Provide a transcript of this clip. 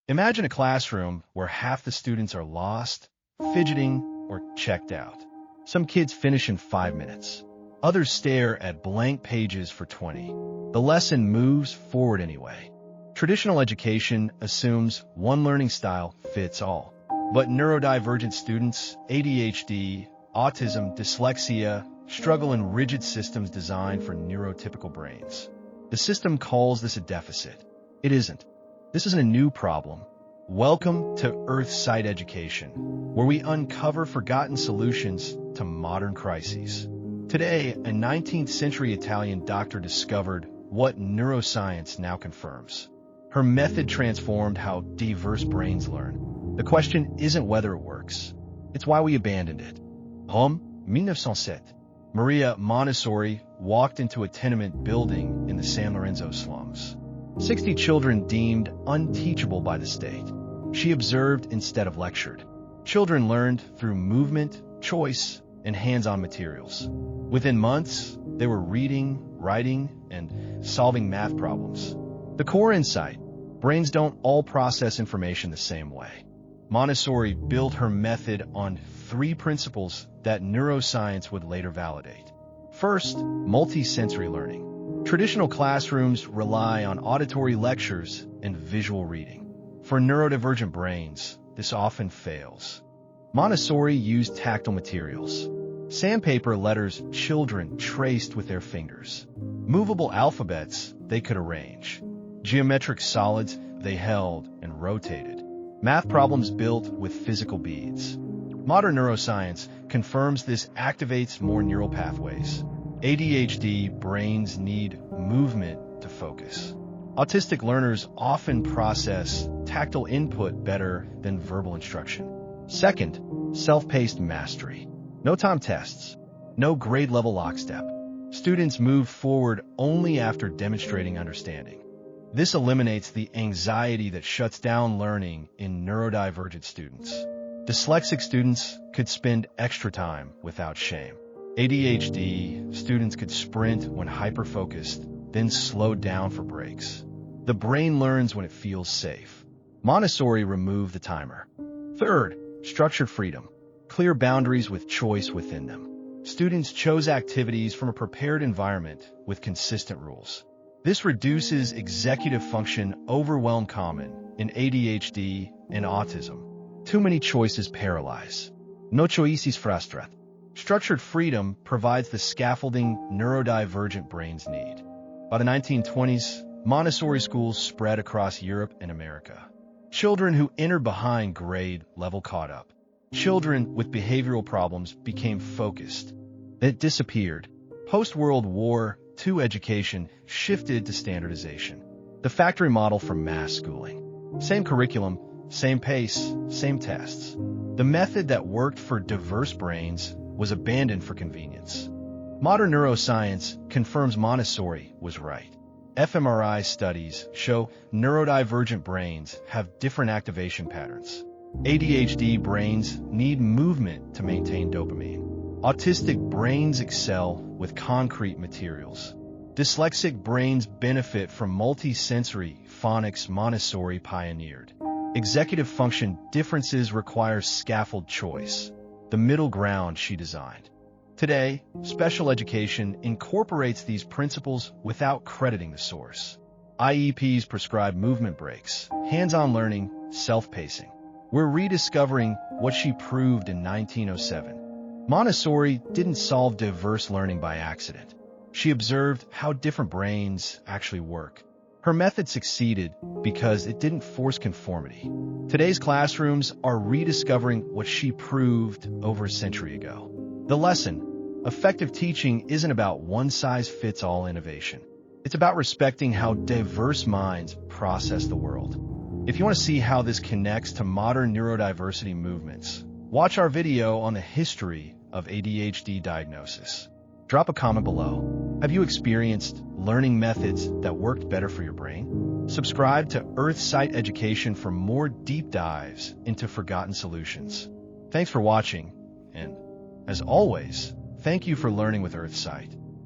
Imagine a classroom where half the students are lost, fidgeting, or checked out. Some kids finish in 5 minutes. Others stare at blank pages for 20. The lesson moves forward anyway. Traditional education assumes one learning style fits all. But neurodivergent students, ADHD, autism, dyslexia, struggle in rigid systems designed for neurotypical brains. The system calls this a deficit. It isn't. This isn't a new problem. Welcome to Earth-Sight Education, where we uncover forgotten solutions to modern crises. Today, a 19th century Italian doctor discovered what neuroscience now confirms. Her method transformed how diverse brains learn. The question isn't whether it works. It's why we abandoned it. Rome, 1907. Maria Montessori walked into a tenement building in the San Lorenzo slums. 60 children deemed unteachable by the state. She observed instead of lectured. Children learned through movement, choice, and hands-on materials. Within months, they were reading, writing, and solving math problems. The core insight: brains don't all process information the same way. Montessori built her method on 3 principles that neuroscience would later validate. First, multisensory learning. Traditional classrooms rely on auditory lectures and visual reading. For neurodivergent brains, this often fails. Montessori used tactile materials. Sandpaper letters children traced with their fingers. Movable alphabets they could arrange. Geometric solids they held and rotated. Math problems built with physical beads. Modern neuroscience confirms this activates more neural pathways. ADHD brains need movement to focus. Autistic learners often process tactile input better than verbal instruction. Second, self-paced mastery. No time tests, no grade-level lockstep. Students move forward only after demonstrating understanding. This eliminates the anxiety that shuts down learning in neurodivergent students. Dyslexic students could spend extra time without shame. ADHD students could sprint when hyper-focused, then slow down for breaks. The brain learns when it feels safe. Montessori removed the timer. Third, structured freedom. Clear boundaries with choice within them. Students chose activities from a prepared environment with consistent rules. This reduces executive function overwhelm common in ADHD and autism. Too many choices paralyze. No choices frustrat. Structured freedom provides the scaffolding neurodivergent brains need. By the 1920s, Montessori schools spread across Europe and America. Children who entered behind grade level caught up. Children with behavioral problems became focused. It disappeared. Post-World War II education shifted to standardization. The factory model for mass schooling. Same curriculum, same pace, same tests. The method that worked for diverse brains was abandoned for convenience. Modern neuroscience confirms Montessori was right. fMRI studies show neurodivergent brains have different activation patterns. ADHD brains need movement to maintain dopamine. Autistic brains excel with concrete materials. Dyslexic brains benefit from multi-sensory phonics Montessori pioneered. Executive function differences require scaffold choice, the middle ground she designed. Today, special education incorporates these principles without crediting the source. IEPs prescribe movement breaks, hands-on learning, self-pacing. We're rediscovering what she proved in 1907. Montessori didn't solve diverse learning by accident. She observed how different brains actually work. Her method succeeded because it didn't force conformity. Today's classrooms are rediscovering what she proved over a century ago. The lesson: effective teaching isn't about one-size-fits-all innovation. It's about respecting how diverse minds process the world. If you want to see how this connects to modern neurodiversity movements, watch our video on the history of ADHD diagnosis. Drop a comment below. Have you experienced learning methods that worked better for your brain? Subscribe to Earth-Sight Education for more deep dives into forgotten solutions. Thanks for watching, and as always, thank you for learning with Earth-Sight.